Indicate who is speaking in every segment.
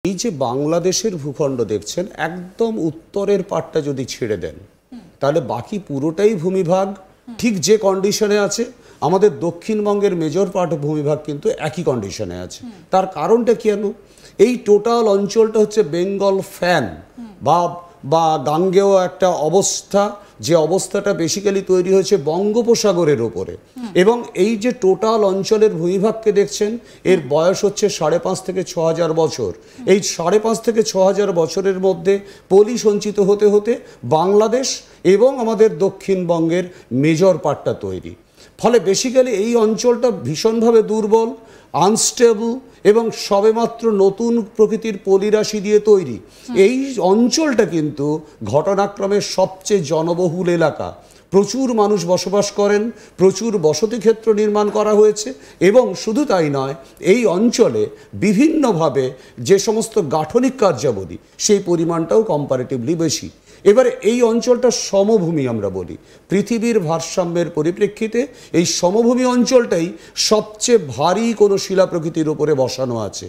Speaker 1: এই যে বাংলাদেশের ভূখণ্ড দেখছেন, একদম উত্তরের পাটটা যদি ছেড়ে দেন তাহলে বাকি পুরোটাই ভূমিভাগ ঠিক যে কন্ডিশনে আছে। আমাদের দক্ষিণবঙ্গের মেজর পার্ট ভূমিভাগ কিন্তু একই কন্ডিশনে আছে। তার কারণটা কেন? এই টোটাল অঞ্চলটা হচ্ছে বেঙ্গল ফ্যান বা গাঙ্গেয় একটা অবস্থা, যে অবস্থাটা বেসিক্যালি তৈরি হয়েছে বঙ্গোপসাগরের ওপরে। এবং এই যে টোটাল অঞ্চলের ভূমিভাগকে দেখছেন, এর বয়স হচ্ছে 5.5 থেকে 6,000 বছর। এই 5.5 থেকে 6,000 বছরের মধ্যে পলি সঞ্চিত হতে হতে বাংলাদেশ এবং আমাদের দক্ষিণবঙ্গের মেজর পার্টটা তৈরি। ফলে বেসিক্যালি এই অঞ্চলটা ভীষণভাবে দুর্বল, আনস্টেবল এবং সবেমাত্র নতুন প্রকৃতির পলিরাশি দিয়ে তৈরি। এই অঞ্চলটা কিন্তু ঘটনাক্রমে সবচেয়ে জনবহুল এলাকা। প্রচুর মানুষ বসবাস করেন, প্রচুর বসতি ক্ষেত্র নির্মাণ করা হয়েছে এবং শুধু তাই নয়, এই অঞ্চলে বিভিন্নভাবে যে সমস্ত গাঠনিক কার্যাবলী সেই পরিমাণটাও কম্পারেটিভলি বেশি। এবারে এই অঞ্চলটা সমভূমি আমরা বলি। পৃথিবীর ভারসাম্যের পরিপ্রেক্ষিতে এই সমভূমি অঞ্চলটাই সবচেয়ে ভারী কোনো শিলা প্রকৃতির উপরে বসানো আছে।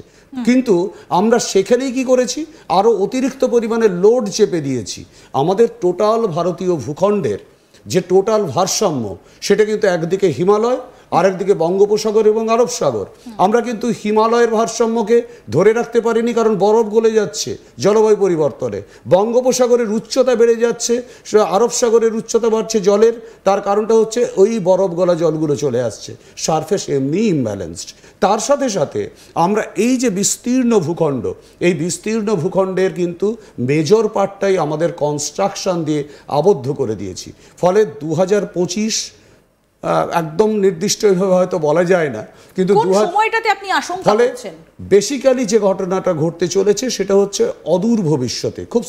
Speaker 1: কিন্তু আমরা সেখানেই কি করেছি, আরও অতিরিক্ত পরিমাণে লোড চেপে দিয়েছি। আমাদের টোটাল ভারতীয় ভূখণ্ডের যে টোটাল ভারসাম্য, সেটা কিন্তু একদিকে হিমালয়, আরেকদিকে বঙ্গোপসাগর এবং আরব সাগর। আমরা কিন্তু হিমালয়ের ভারসাম্যকে ধরে রাখতে পারিনি, কারণ বরফ গলে যাচ্ছে জলবায়ু পরিবর্তনে। বঙ্গোপসাগরের উচ্চতা বেড়ে যাচ্ছে, আরব সাগরের উচ্চতা বাড়ছে জলের। তার কারণটা হচ্ছে ওই বরফ গলা জলগুলো চলে আসছে, সারফেস এমনি ইমব্যালেন্সড। তার সাথে সাথে আমরা এই যে বিস্তীর্ণ ভূখণ্ড, এই বিস্তীর্ণ ভূখণ্ডের কিন্তু মেজর পার্টটাই আমাদের কনস্ট্রাকশন দিয়ে আবদ্ধ করে দিয়েছি। ফলে 2025 একদম নির্দিষ্টভাবে হয়তো বলা যায় না, কিন্তু ফলে বেসিক্যালি যে ঘটনাটা ঘটতে চলেছে সেটা হচ্ছে অদূর ভবিষ্যতে, খুব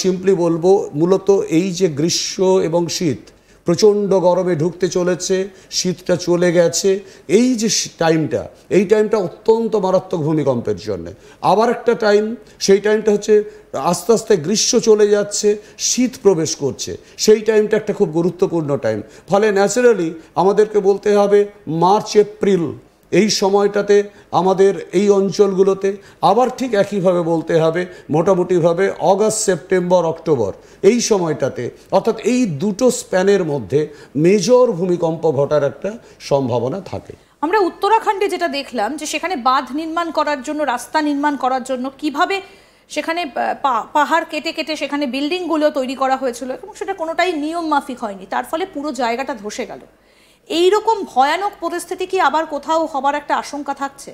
Speaker 1: সিম্পলি বলবো, মূলত এই যে গ্রীষ্ম এবং শীত প্রচণ্ড গরমে ঢুকতে চলেছে, শীতটা চলে গেছে, এই যে টাইমটা, এই টাইমটা অত্যন্ত মারাত্মক ভূমিকম্পের জন্য। আবার একটা টাইম, সেই টাইমটা হচ্ছে আস্তে আস্তে গ্রীষ্ম চলে যাচ্ছে, শীত প্রবেশ করছে, সেই টাইমটা একটা খুব গুরুত্বপূর্ণ টাইম। ফলে ন্যাচারালি আমাদেরকে বলতে হবে মার্চ এপ্রিল এই সময়টাতে আমাদের এই অঞ্চলগুলোতে, আবার ঠিক একইভাবে বলতে হবে মোটামুটিভাবে অগাস্ট সেপ্টেম্বর অক্টোবর এই সময়টাতে, অর্থাৎ এই দুটো স্প্যানের মধ্যে মেজর ভূমিকম্প ঘটার একটা সম্ভাবনা থাকে।
Speaker 2: আমরা উত্তরাখণ্ডে যেটা দেখলাম যে সেখানে বাঁধ নির্মাণ করার জন্য, রাস্তা নির্মাণ করার জন্য কিভাবে সেখানে পাহাড় কেটে কেটে সেখানে বিল্ডিংগুলো তৈরি করা হয়েছিল এবং সেটা কোনোটাই নিয়ম মাফিক হয়নি, তার ফলে পুরো জায়গাটা ধসে গেল। এই রকম ভয়ানক পরিস্থিতি কি আবার কোথাও হবার একটা আশঙ্কা থাকছে?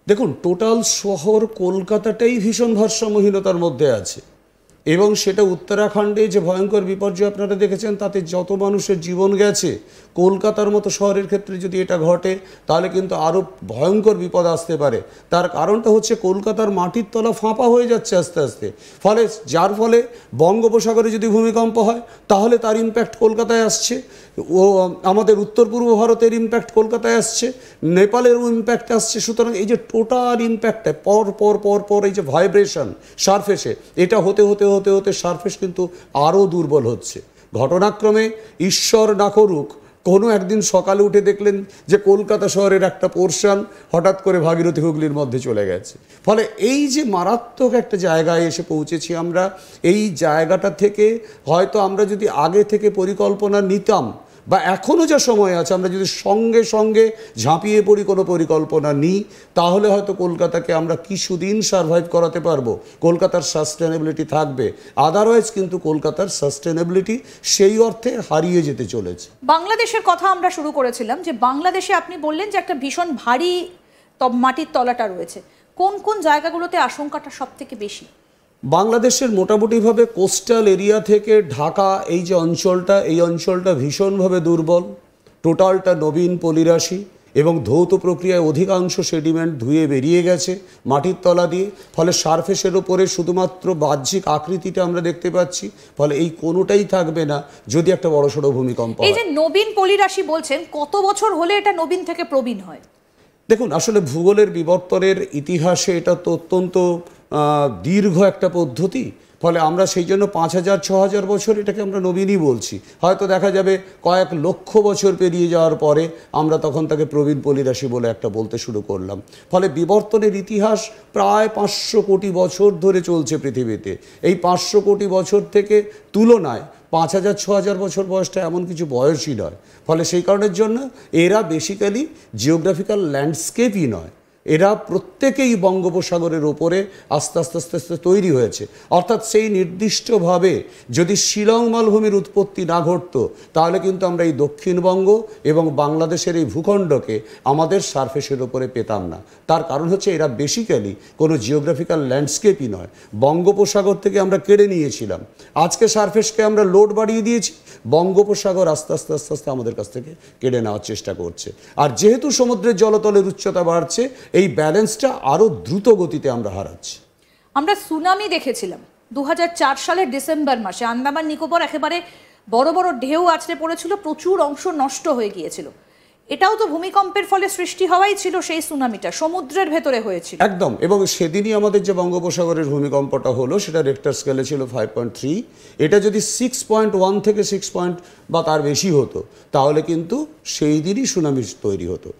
Speaker 1: দেখুন, টোটাল শহর কলকাতাটাই ভীষণ ভারসাম্যহীনতার মধ্যে আছে এবং সেটা উত্তরাখণ্ডে যে ভয়ঙ্কর বিপর্যয় আপনারা দেখেছেন, তাতে যত মানুষের জীবন গেছে, কলকাতার মতো শহরের ক্ষেত্রে যদি এটা ঘটে তাহলে কিন্তু আরও ভয়ঙ্কর বিপদ আসতে পারে। তার কারণটা হচ্ছে কলকাতার মাটির তলা ফাঁপা হয়ে যাচ্ছে আস্তে আস্তে। ফলে যার ফলে বঙ্গোপসাগরে যদি ভূমিকম্প হয় তাহলে তার ইম্প্যাক্ট কলকাতায় আসছে, ও আমাদের উত্তর পূর্ব ভারতের ইম্প্যাক্ট কলকাতায় আসছে, নেপালেরও ইম্প্যাক্ট আসছে। সুতরাং এই যে টোটাল ইম্প্যাক্টটা পর পর পর পর এই যে ভাইব্রেশন সারফেসে, এটা হতে হতে হতে হতে সারফেস কিন্তু আরও দুর্বল হচ্ছে। ঘটনাক্রমে ঈশ্বর না করুক কোনো একদিন সকালে উঠে দেখলেন যে কলকাতা শহরের একটা পোর্শন হঠাৎ করে ভাগীরথী হুগলির মধ্যে চলে গেছে। ফলে এই যে মারাত্মক একটা জায়গায় এসে পৌঁছেছি আমরা, এই জায়গাটা থেকে হয়তো আমরা যদি আগে থেকে পরিকল্পনা নিতাম, বা এখনও যা সময় আছে আমরা যদি সঙ্গে সঙ্গে ঝাঁপিয়ে পড়ি কোনো পরিকল্পনা নিই, তাহলে হয়তো কলকাতাকে আমরা কিছুদিন সারভাইভ করাতে পারবো, কলকাতার সাস্টেনেবিলিটি থাকবে। আদারওয়াইজ কিন্তু কলকাতার সাস্টেনেবিলিটি সেই অর্থে হারিয়ে যেতে চলেছে।
Speaker 2: বাংলাদেশের কথা আমরা শুরু করেছিলাম, যে বাংলাদেশে আপনি বললেন যে একটা ভীষণ ভারী মাটির তলাটা রয়েছে। কোন কোন জায়গাগুলোতে আশঙ্কাটা সব থেকে বেশি?
Speaker 1: বাংলাদেশের মোটামুটিভাবে কোস্টাল এরিয়া থেকে ঢাকা এই যে অঞ্চলটা, এই অঞ্চলটা ভীষণভাবে দুর্বল। টোটালটা নবীন পলিরাশি এবং ধৌত প্রক্রিয়ায় অধিকাংশ সেডিমেন্ট ধুয়ে বেরিয়ে গেছে মাটির তলা দিয়ে। ফলে সারফেসের ওপরে শুধুমাত্র বাহ্যিক আকৃতিটা আমরা দেখতে পাচ্ছি। ফলে এই কোনোটাই থাকবে না যদি একটা বড়সড় ভূমিকম্প হয়।
Speaker 2: এই যে নবীন পলিরাশি বলছেন, কত বছর হলে এটা নবীন থেকে প্রবীণ হয়?
Speaker 1: দেখুন, আসলে ভূগোলের বিবর্তনের ইতিহাসে এটা তো অত্যন্ত দীর্ঘ একটা পদ্ধতি, ফলে আমরা সেই জন্য 5000 6000 বছর এটাকে আমরা নবীনই বলছি। হয়তো দেখা যাবে কয়েক লক্ষ বছর পেরিয়ে যাওয়ার পরে আমরা তখন তাকে প্রবীণ পলিরাশি বলে একটা বলতে শুরু করলাম। ফলে বিবর্তনের ইতিহাস প্রায় 500 কোটি বছর ধরে চলছে পৃথিবীতে। এই 500 কোটি বছর থেকে তুলনায় 5000 6000 বছর বয়সটা এমন কিছু বয়সই নয়। ফলে সেই কারণের জন্য এরা বেসিক্যালি জিওগ্রাফিক্যাল ল্যান্ডস্কেপই নয়, এরা প্রত্যেকেই বঙ্গোপসাগরের ওপরে আস্তে আস্তে আস্তে আস্তে তৈরি হয়েছে। অর্থাৎ সেই নির্দিষ্টভাবে যদি শিলং মালভূমির উৎপত্তি না ঘটতো তাহলে কিন্তু আমরা এই দক্ষিণবঙ্গ এবং বাংলাদেশের এই ভূখণ্ডকে আমাদের সারফেসের ওপরে পেতাম না। তার কারণ হচ্ছে এরা বেসিক্যালি কোনো জিওগ্রাফিক্যাল ল্যান্ডস্কেপই নয়, বঙ্গোপসাগর থেকে আমরা কেড়ে নিয়েছিলাম। আজকে সারফেসকে আমরা লোড বাড়িয়ে দিয়েছি, বঙ্গোপসাগর আস্তে আস্তে আস্তে আস্তে আমাদের কাছ থেকে কেড়ে নেওয়ার চেষ্টা করছে। আর যেহেতু সমুদ্রের জলতলের উচ্চতা বাড়ছে, এই ব্যালেন্সটা আরও দ্রুত গতিতে আমরা হারাচ্ছি।
Speaker 2: আমরা সুনামি দেখেছিলাম 2004 সালের ডিসেম্বর মাসে, আন্দামান নিকোবর একেবারে বড় বড় ঢেউ আছড়ে পড়েছিল, প্রচুর অংশ নষ্ট হয়ে গিয়েছিল। এটাও তো ভূমিকম্পের ফলে সৃষ্টি হওয়াই ছিল, সেই সুনামিটা সমুদ্রের ভেতরে হয়েছিল
Speaker 1: একদম। এবং সেদিনই আমাদের যে বঙ্গোপসাগরের ভূমিকম্পটা হলো সেটা রেক্টার স্কেলে ছিল 5.3। এটা যদি 6.1 থেকে 6 পয়েন্ট বা তার বেশি হতো তাহলে কিন্তু সেই দিনই সুনামি তৈরি হতো।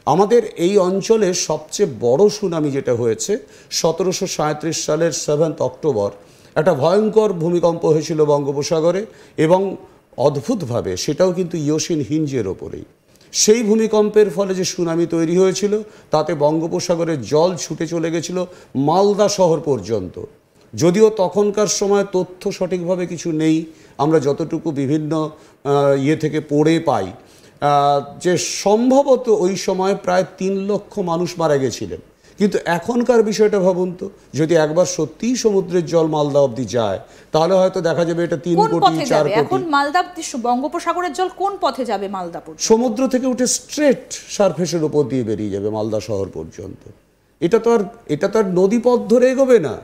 Speaker 1: আমাদের এই অঞ্চলের সবচেয়ে বড় সুনামি যেটা হয়েছে 1737 সালের 7 অক্টোবর, একটা ভয়ঙ্কর ভূমিকম্প হয়েছিল বঙ্গোপসাগরে, এবং অদ্ভুতভাবে সেটাও কিন্তু ইয়োশিন হিঞ্জের ওপরেই। সেই ভূমিকম্পের ফলে যে সুনামি তৈরি হয়েছিল তাতে বঙ্গোপসাগরের জল ছুটে চলে গেছিল মালদা শহর পর্যন্ত। যদিও তখনকার সময় তথ্য সঠিকভাবে কিছু নেই, আমরা যতটুকু বিভিন্ন থেকে পড়ে পাই যে সম্ভবত ওই সময় প্রায় 3 লক্ষ মানুষ মারা গেছিলেন। কিন্তু এখনকার বিষয়টা ভাবুন তো, যদি একবার সত্যিই সমুদ্রের জল মালদা অবধি যায় তাহলে হয়তো দেখা যাবে এটা 3 কোটি 4 কোটি।
Speaker 2: এখন মালদা বঙ্গোপসাগরের জল কোন পথে যাবে? মালদা পর্যন্ত
Speaker 1: সমুদ্র থেকে উঠে স্ট্রেট সারফেসের উপর দিয়ে বেরিয়ে যাবে মালদা শহর পর্যন্ত। এটা তো আর নদী পথ ধরে এগোবে না।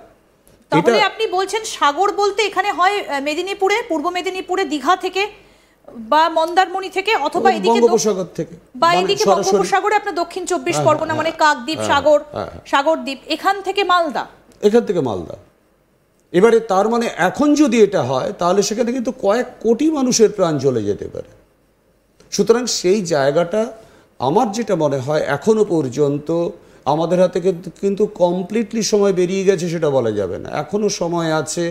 Speaker 2: তাহলে আপনি বলছেন সাগর বলতে এখানে হয় মেদিনীপুরে, পূর্ব মেদিনীপুরে দীঘা থেকে বা মন্দারমণি থেকে, অথবা এদিকে
Speaker 1: বঙ্গোপসাগর থেকে,
Speaker 2: বা এদিকে বঙ্গোপসাগরে আপনার দক্ষিণ 24 পরগনা মানে কাকদ্বীপ, সাগরদ্বীপ, এখান থেকে মালদা।
Speaker 1: এবারে তার মানে এখন যদি এটা হয় তাহলে সেখানে কিন্তু কয়েক কোটি মানুষের প্রাণ চলে যেতে পারে। সুতরাং সেই জায়গাটা আমার যেটা মনে হয় এখনো পর্যন্ত আমাদের হাতে কিন্তু কমপ্লিটলি সময় বেরিয়ে গেছে সেটা বলা যাবে না, এখনো সময় আছে।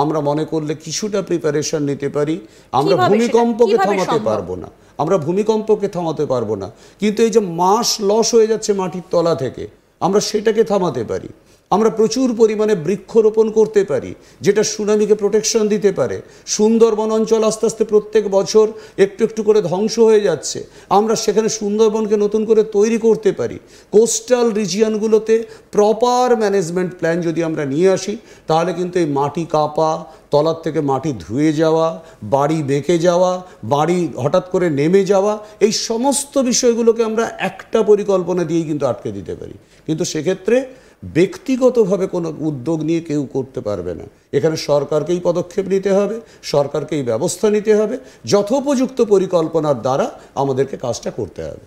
Speaker 1: আমরা মনে করলে কিছুটা প্রিপারেশন নিতে পারি। আমরা ভূমিকম্পকে থামাতে পারবো না, কিন্তু এই যে মাস লস হয়ে যাচ্ছে মাটির তলা থেকে, আমরা সেটাকে থামাতে পারি। আমরা প্রচুর পরিমাণে বৃক্ষরোপণ করতে পারি যেটা সুনামিকে প্রোটেকশন দিতে পারে। সুন্দরবন অঞ্চল আস্তে আস্তে প্রত্যেক বছর একটু একটু করে ধ্বংস হয়ে যাচ্ছে, আমরা সেখানে সুন্দরবনকে নতুন করে তৈরি করতে পারি। কোস্টাল রিজিয়নগুলোতে প্রপার ম্যানেজমেন্ট প্ল্যান যদি আমরা নিয়ে আসি তাহলে কিন্তু এই মাটি কাঁপা, তলার থেকে মাটি ধুয়ে যাওয়া, বাড়ি বেঁকে যাওয়া, বাড়ি হঠাৎ করে নেমে যাওয়া, এই সমস্ত বিষয়গুলোকে আমরা একটা পরিকল্পনা দিয়েই কিন্তু আটকে দিতে পারি। কিন্তু সেক্ষেত্রে ব্যক্তিগতভাবে কোনো উদ্যোগ নিয়ে কেউ করতে পারবে না। এখানে সরকারকেই পদক্ষেপ নিতে হবে, সরকারকেই ব্যবস্থা নিতে হবে, যথোপযুক্ত পরিকল্পনার দ্বারা আমাদেরকে কাজটা করতে হবে।